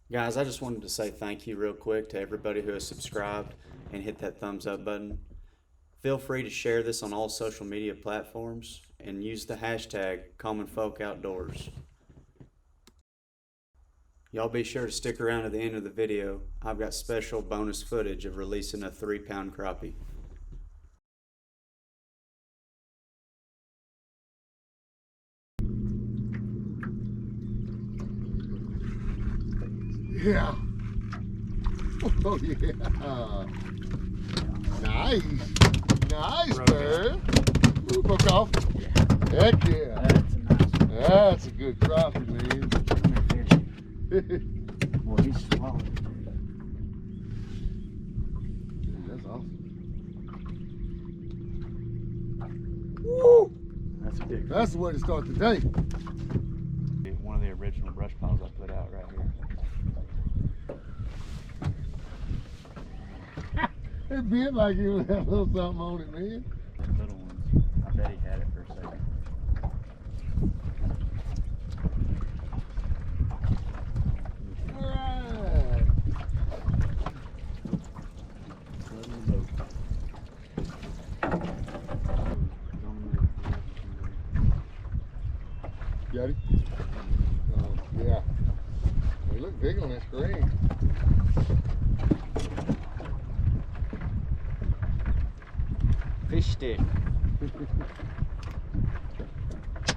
Guys, I just wanted to say thank you real quick to everybody who has subscribed and hit that thumbs up button. Feel free to share this on all social media platforms and use the hashtag CommonFolkOutdoors. Y'all be sure to stick around to the end of the video. I've got special bonus footage of releasing a 3-pound crappie. Yeah. Oh yeah. Nice. Nice, bird. Ooh, broke off. Yeah. Heck yeah. That's a nice one. That's a good crappie, man. Well, he's swallowed. That's awesome. Woo! That's a big. That's the way to start the day. One of the original brush piles I put out right here. It bit like you had a little something on it, man. The little ones. I bet he had it for a second. Alright. Got it? Yeah. They look big on that screen. Fish stick. These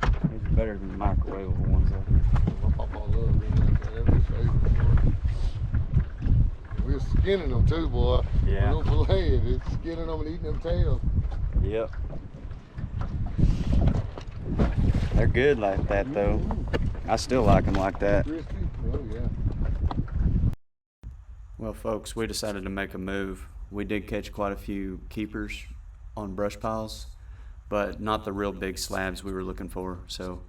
are better than the microwavable ones though. We're skinning them too, boy. Yeah. We're no filleting. It's skinning them and eating them tails. Yep. They're good like that though. I still like them like that. Crispy? Oh yeah. Well folks, we decided to make a move. We did catch quite a few keepers on brush piles, but not the real big slabs we were looking for. So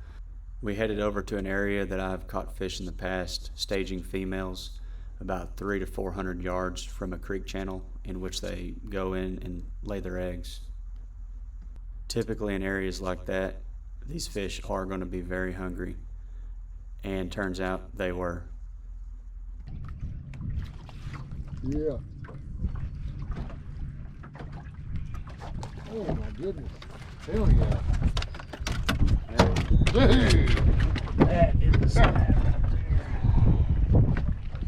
we headed over to an area that I've caught fish in the past, staging females about 300 to 400 yards from a creek channel in which they go in and lay their eggs. Typically in areas like that, these fish are going to be very hungry, and turns out they were. Yeah. Oh my goodness. Hell yeah. Hey. That is a slab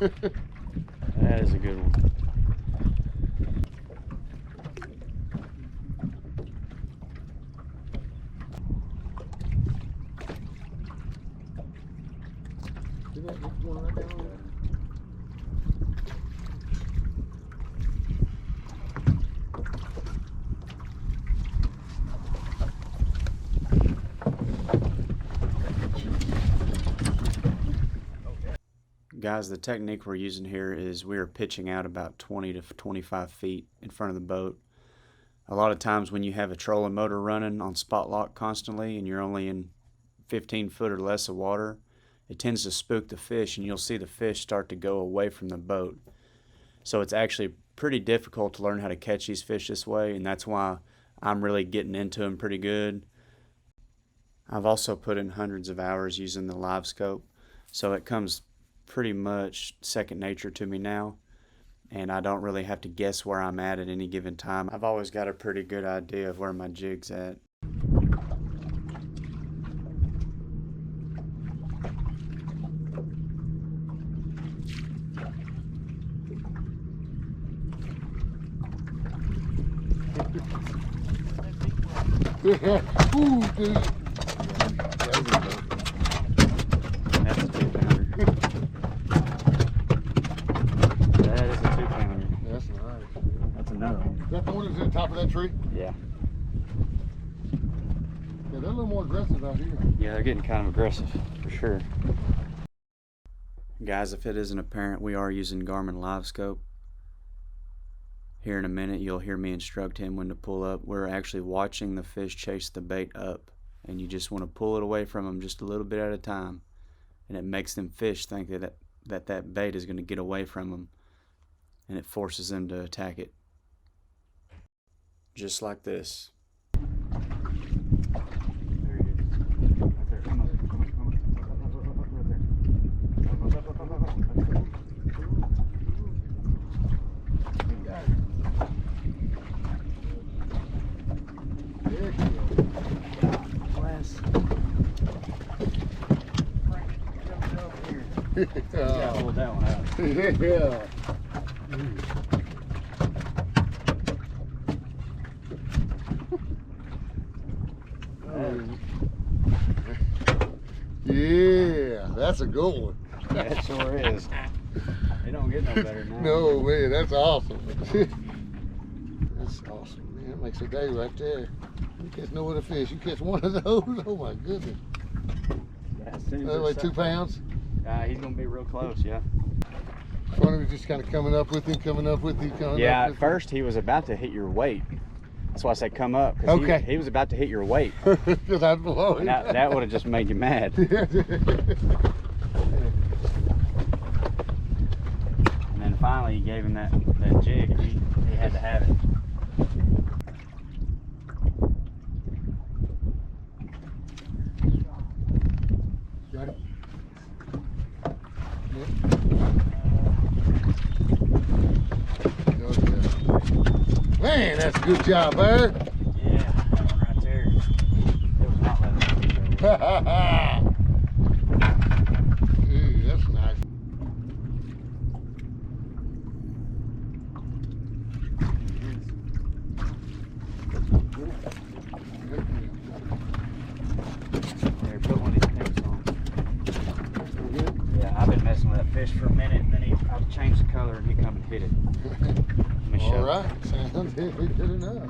right there. That is a good one. See that? It's going right down there. Guys, the technique we're using here is we're pitching out about 20 to 25 feet in front of the boat. A lot of times when you have a trolling motor running on spot lock constantly and you're only in 15 foot or less of water, it tends to spook the fish and you'll see the fish start to go away from the boat. So it's actually pretty difficult to learn how to catch these fish this way, and that's why I'm really getting into them pretty good. I've also put in hundreds of hours using the Livescope, so it comes pretty much second nature to me now, and I don't really have to guess where I'm at any given time. I've always got a pretty good idea of where my jig's at. Ooh, dude. That's a 2-pounder. That is a 2-pounder. That's nice. That's another one. Is that the one that's at the top of that tree? Yeah. Yeah, they're a little more aggressive out here. Yeah, they're getting kind of aggressive, for sure. Guys, if it isn't apparent, we are using Garmin Livescope. Here in a minute, you'll hear me instruct him when to pull up. We're actually watching the fish chase the bait up, and you just want to pull it away from them just a little bit at a time. And it makes them fish think that bait is going to get away from them, and it forces them to attack it. Just like this. There he is. Right there. Come on. Right there. gotta hold that one out. Yeah. Yeah, that's a good one. That sure is. It don't get no better than that. No, man, that's awesome. That's awesome, man. That makes a day right there. You catch no other fish. You catch one of those, oh my goodness. Yeah, as soon as That weigh 2 pounds? he's gonna be real close, yeah. Funny, was just kind of coming up with him, coming up with him. Yeah, at first he was about to hit your weight. That's why I said come up. 'Cause Okay. He was about to hit your weight. Because I'd blow him. That would have just made you mad. And then finally you gave him that jig and he had to have it. Got it. Man, that's a good job, Bear. Yeah, that one right there. It was not letting go. Ooh, that's nice. There, put one of these pins on. Yeah, I've been messing with that fish for a minute, and then I'll change the color and he come and hit it. All right, sounds good enough.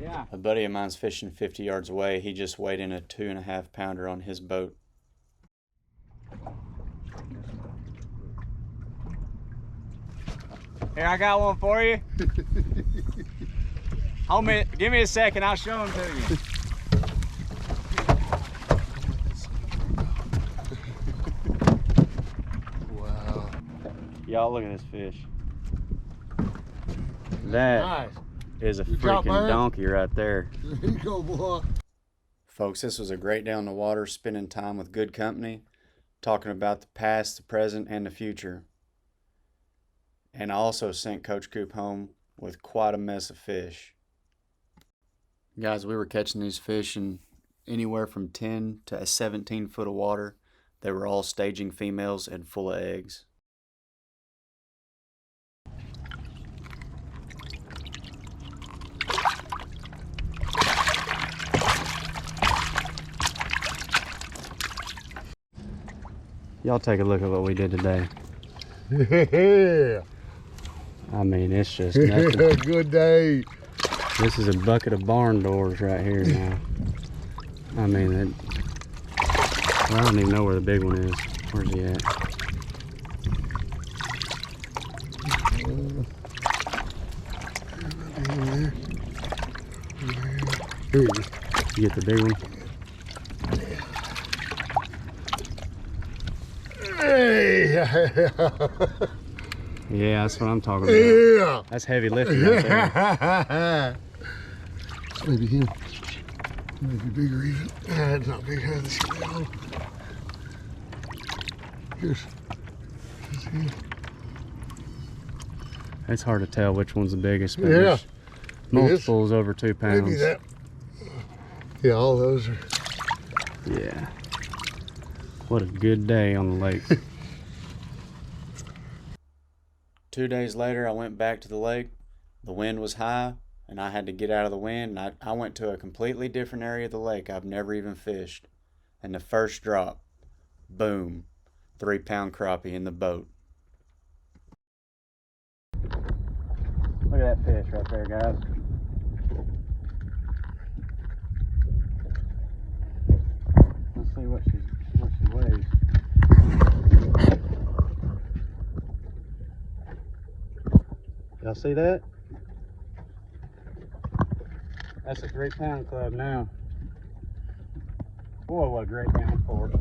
Yeah. A buddy of mine's fishing 50 yards away. He just weighed in a 2.5 pounder on his boat. Here, I got one for you. Give me a second, I'll show him to you. Wow. Y'all look at this fish. That Nice. is a Good job, freaking Barry. donkey right there. There you go, boy. Folks, this was a great day on the water, spending time with good company, talking about the past, the present, and the future. And I also sent Coach Coop home with quite a mess of fish. Guys, we were catching these fish in anywhere from 10 to 17 foot of water. They were all staging females and full of eggs. Y'all take a look at what we did today. Yeah. I mean, it's just nothing. Good day. This is a bucket of Barndoors right here now. I mean, I don't even know where the big one is. Where's he at? Here. You get the big one? Hey. Yeah, that's what I'm talking about. Yeah. That's heavy lifting right there. Maybe him. Maybe bigger even. It's not big. Let's get that on. Here's him. It's hard to tell which one's the biggest, but Yeah. there's multiples over 2 pounds. Maybe that. Yeah, all those are. Yeah. What a good day on the lake. 2 days later, I went back to the lake. The wind was high, and I had to get out of the wind. And I went to a completely different area of the lake I've never even fished. And the first drop, boom, 3 pound crappie in the boat. Look at that fish right there, guys. Let's see what she weighs. Y'all see that? That's a 3 pound club now. Boy, what a great pound for it.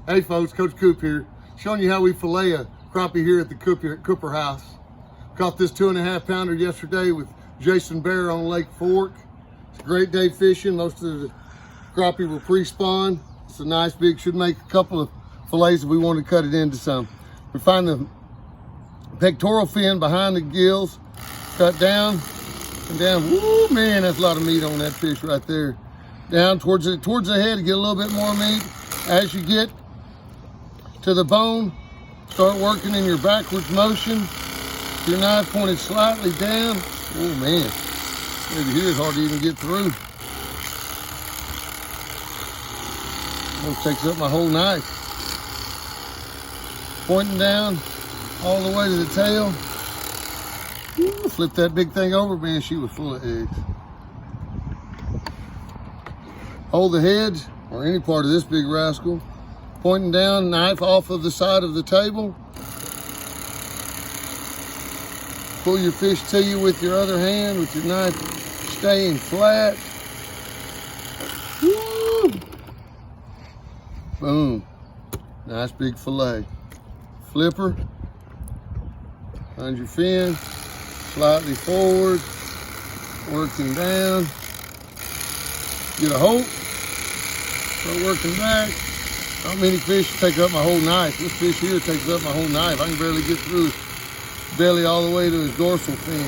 Hey folks, Coach Coop here, showing you how we fillet a crappie here at the Cooper house. Caught this 2.5 pounder yesterday with Jason Bear on Lake Fork. It's a great day fishing. Most of the crappie were pre-spawn. It's a nice big, should make a couple of fillets if we want to cut it into some. We find the pectoral fin behind the gills, cut down and down. Woo, man, that's a lot of meat on that fish right there. Down towards the head to get a little bit more meat. As you get to the bone, start working in your backwards motion. Your knife pointed slightly down. Oh man, maybe here is hard to even get through. Almost takes up my whole knife. Pointing down all the way to the tail. Ooh, flip that big thing over, man, she was full of eggs. Hold the head, or any part of this big rascal. Pointing down, knife off of the side of the table. Pull your fish to you with your other hand, with your knife staying flat. Woo! Boom. Nice big fillet. Flipper. Find your fin. Slightly forward. Working down. Get a hold. Start working back. Not many fish take up my whole knife. This fish here takes up my whole knife. I can barely get through his belly all the way to his dorsal fin.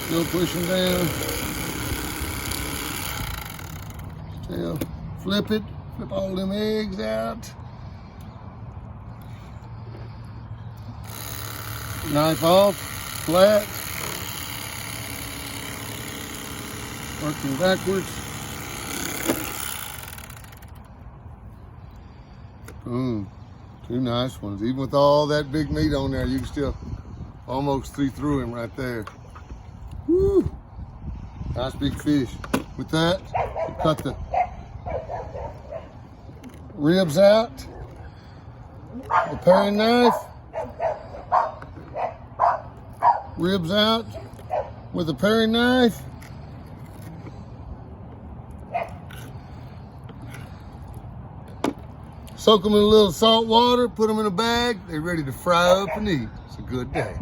Still pushing down. Tail. Flip it. Flip all them eggs out. Knife off. Flat. Working backwards. Boom. Two nice ones. Even with all that big meat on there, you can still almost see through him right there. Woo! Nice big fish. With that, you cut the ribs out. The paring knife. Ribs out with a paring knife. Soak them in a little salt water, put them in a bag. They're ready to fry up and eat. It's a good day.